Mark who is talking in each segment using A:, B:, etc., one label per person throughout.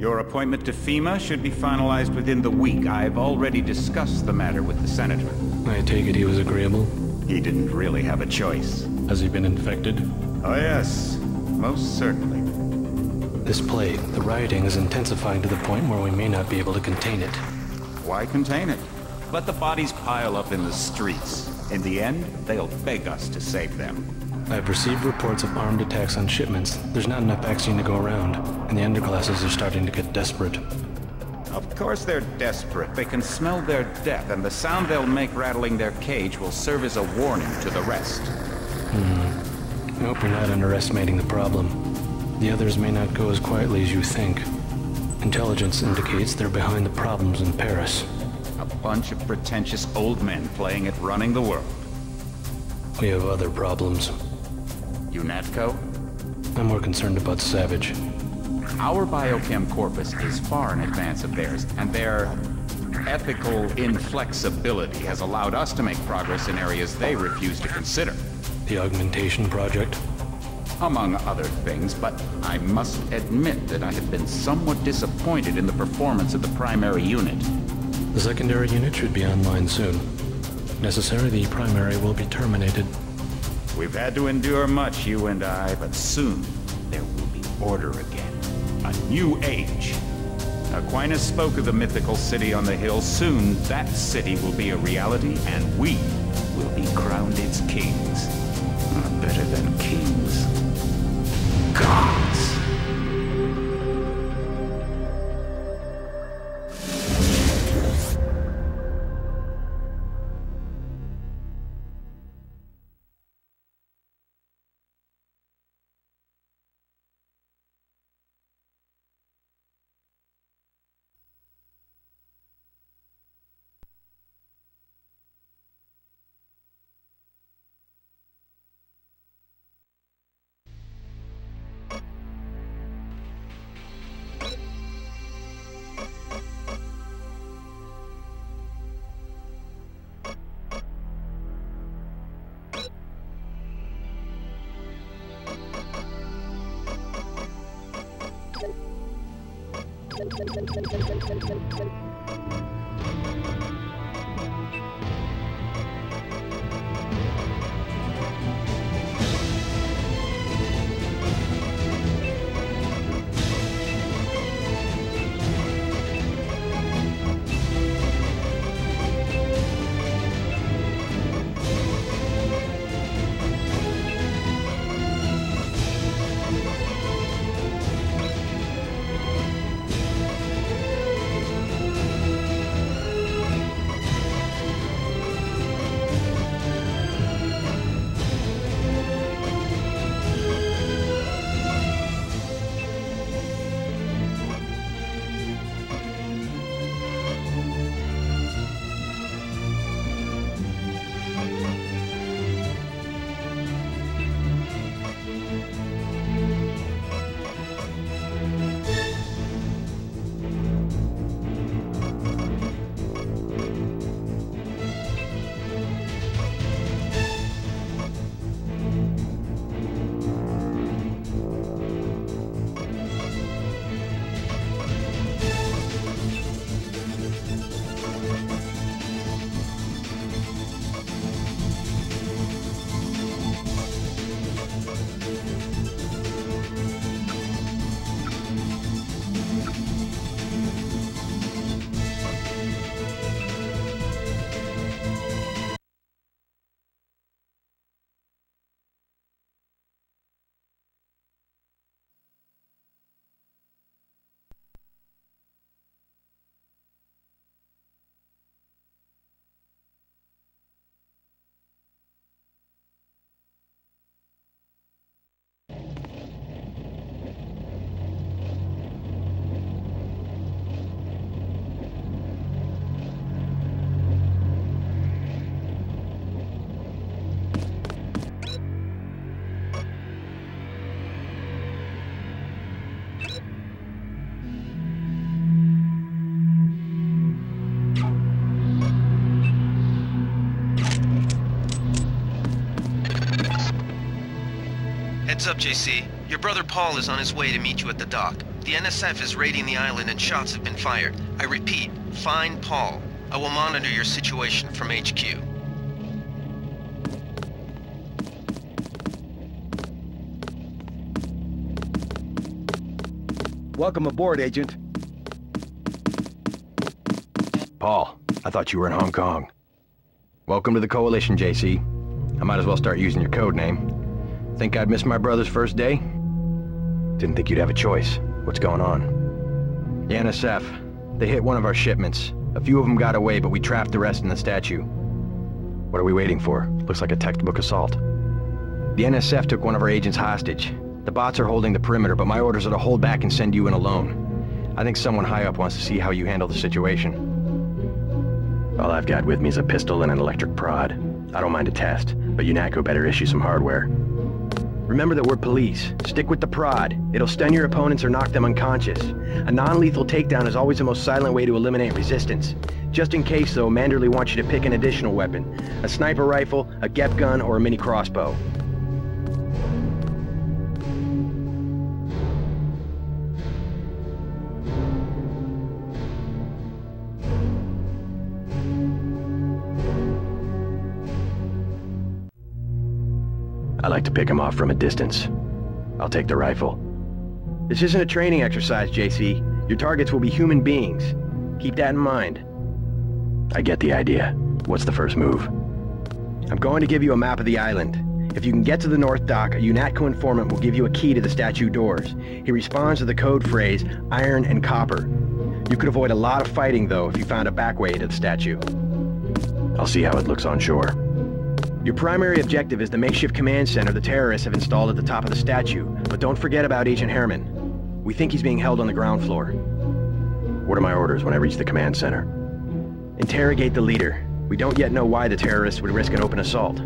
A: Your appointment to FEMA should be finalized within the week. I've already discussed the matter with the Senator.
B: I take it he was agreeable?
A: He didn't really have a choice.
B: Has he been infected?
A: Oh yes, most certainly.
B: This plague, the rioting is intensifying to the point where we may not be able to contain it.
A: Why contain it? Let the bodies pile up in the streets. In the end, they'll beg us to save them.
B: I've received reports of armed attacks on shipments. There's not enough vaccine to go around, and the underclasses are starting to get desperate.
A: Of course they're desperate. They can smell their death, and the sound they'll make rattling their cage will serve as a warning to the rest.
B: I hope you're not underestimating the problem. The others may not go as quietly as you think. Intelligence indicates they're behind the problems in Paris.
A: A bunch of pretentious old men playing at running the world.
B: We have other problems.
A: UNATCO?
B: I'm more concerned about Savage.
A: Our biochem corpus is far in advance of theirs, and their ethical inflexibility has allowed us to make progress in areas they refuse to consider.
B: The augmentation project?
A: Among other things, but I must admit that I have been somewhat disappointed in the performance of the primary unit.
B: The secondary unit should be online soon. If necessary, the primary will be terminated.
A: We've had to endure much, you and I, but soon there will be order again. A new age. Aquinas spoke of the mythical city on the hill. Soon, that city will be a reality, and we will be crowned its kings. Better than kings. Gods!
C: Heads up, JC. Your brother Paul is on his way to meet you at the dock. The NSF is raiding the island and shots have been fired. I repeat, find Paul. I will monitor your situation from HQ.
D: Welcome aboard, Agent.
E: Paul, I thought you were in Hong Kong. Welcome to the Coalition, JC. I might as well start using your code name. Think I'd miss my brother's first day? Didn't think you'd have a choice. What's going on? The NSF. They hit one of our shipments. A few of them got away, but we trapped the rest in the statue. What are we waiting for? Looks like a textbook assault. The NSF took one of our agents hostage. The bots are holding the perimeter, but my orders are to hold back and send you in alone. I think someone high up wants to see how you handle the situation. All I've got with me is a pistol and an electric prod. I don't mind a test, but UNATCO better issue some hardware. Remember that we're police. Stick with the prod. It'll stun your opponents or knock them unconscious. A non-lethal takedown is always the most silent way to eliminate resistance. Just in case, though, Manderley wants you to pick an additional weapon. A sniper rifle, a GEP gun, or a mini crossbow. I like to pick them off from a distance. I'll take the rifle. This isn't a training exercise, JC. Your targets will be human beings. Keep that in mind. I get the idea. What's the first move? I'm going to give you a map of the island. If you can get to the North Dock, a UNATCO informant will give you a key to the statue doors. He responds to the code phrase, iron and copper. You could avoid a lot of fighting, though, if you found a back way to the statue. I'll see how it looks on shore. Your primary objective is the makeshift command center the terrorists have installed at the top of the statue, but don't forget about Agent Herman. We think he's being held on the ground floor. What are my orders when I reach the command center? Interrogate the leader. We don't yet know why the terrorists would risk an open assault.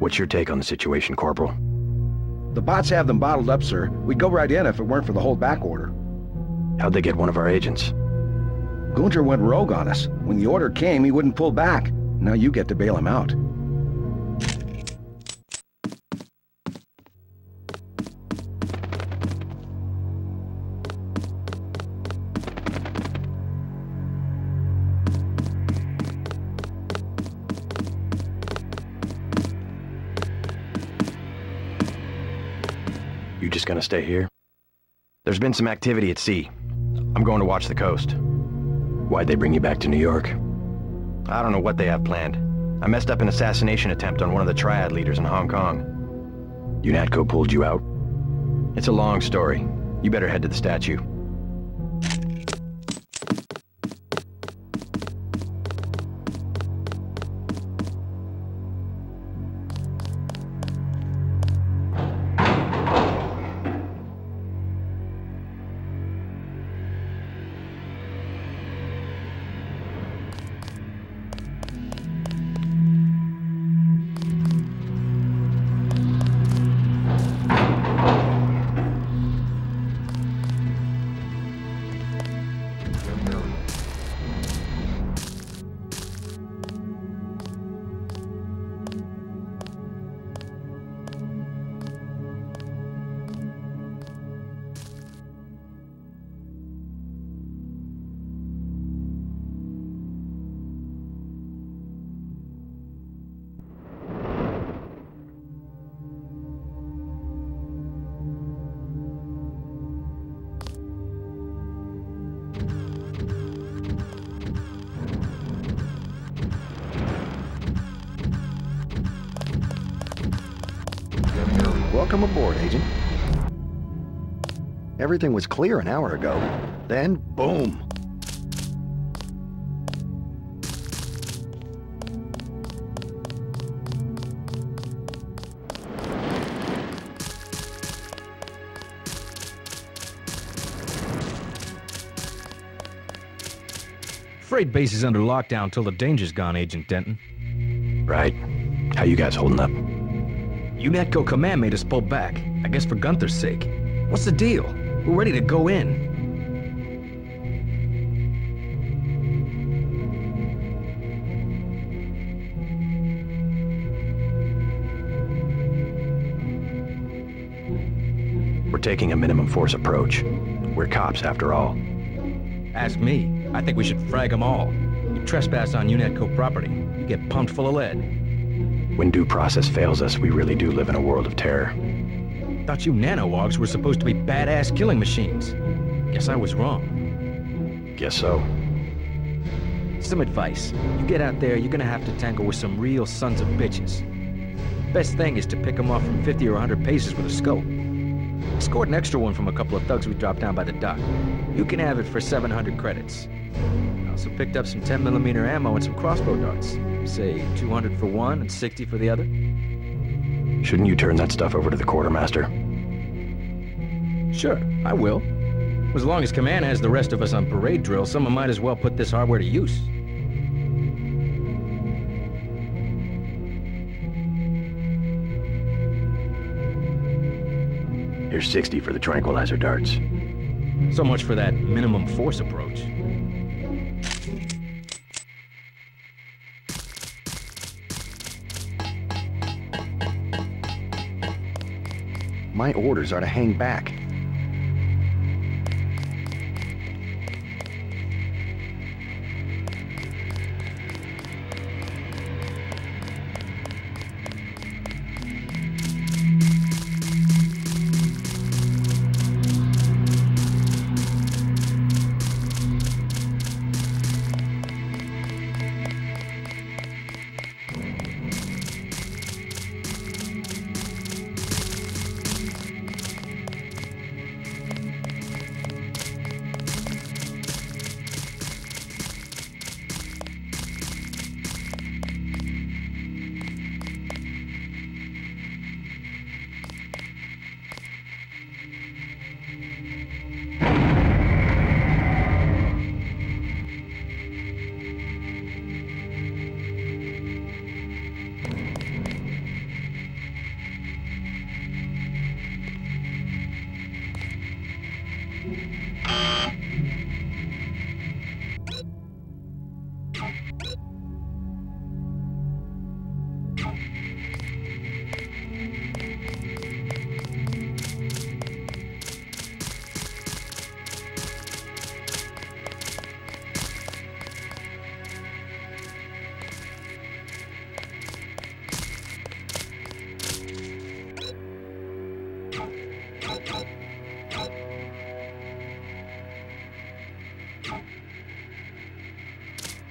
E: What's your take on the situation, Corporal?
D: The bots have them bottled up, sir. We'd go right in if it weren't for the hold back order.
E: How'd they get one of our agents?
D: Gunter went rogue on us. When the order came, he wouldn't pull back. Now you get to bail him out.
E: You just gonna stay here? There's been some activity at sea. I'm going to watch the coast. Why'd they bring you back to New York? I don't know what they have planned. I messed up an assassination attempt on one of the Triad leaders in Hong Kong. UNATCO pulled you out? It's a long story. You better head to the statue.
D: Welcome aboard, Agent.
F: Everything was clear an hour ago. Then, boom.
G: Freight base is under lockdown till the danger's gone, Agent Denton.
E: Right. How you guys holding up?
G: UNATCO command made us pull back. I guess for Gunther's sake. What's the deal? We're ready to go in.
E: We're taking a minimum force approach. We're cops, after all.
G: Ask me. I think we should frag them all. You trespass on UNATCO property, you get pumped full of lead.
E: When due process fails us, we really do live in a world of terror.
G: Thought you nanowogs were supposed to be badass killing machines. Guess I was wrong.
E: Guess so.
G: Some advice. You get out there, you're gonna have to tangle with some real sons of bitches. Best thing is to pick them off from 50 or 100 paces with a scope. I scored an extra one from a couple of thugs we dropped down by the dock. You can have it for 700 credits. I also picked up some 10mm ammo and some crossbow darts. Say 200 for one and 60 for the other.
E: Shouldn't you turn that stuff over to the quartermaster?
G: Sure, I will. As long as command has the rest of us on parade drill, someone might as well put this hardware to use.
E: Here's 60 for the tranquilizer darts.
G: So much for that minimum force approach.
F: My orders are to hang back.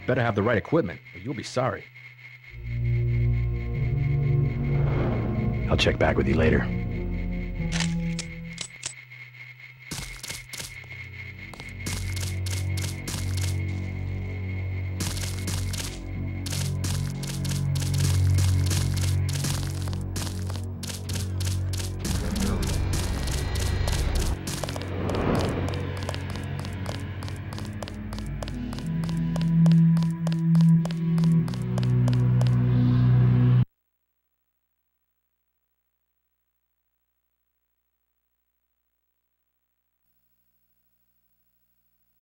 G: Better have the right equipment, or you'll be sorry.
E: I'll check back with you later.